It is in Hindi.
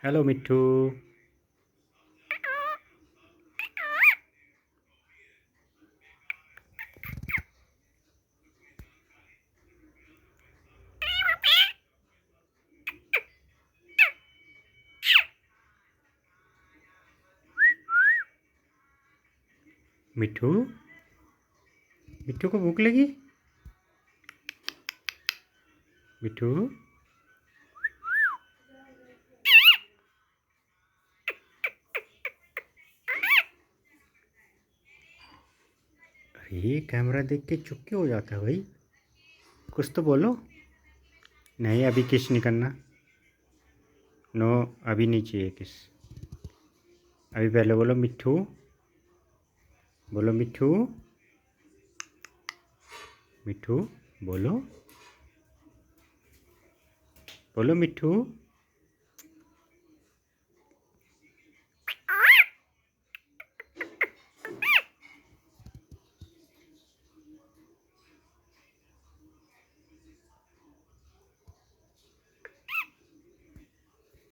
हेलो मिट्ठू। मिट्ठू, मिट्ठू को भूख लगी? मिट्ठू, अरे कैमरा देख के चुप क्यों हो जाता है भाई? कुछ तो बोलो। नहीं, अभी किस नहीं करना। नो, अभी नहीं चाहिए किस। अभी पहले बोलो मिट्ठू। बोलो मिट्ठू। मिट्ठू बोलो। बोलो मिट्ठू।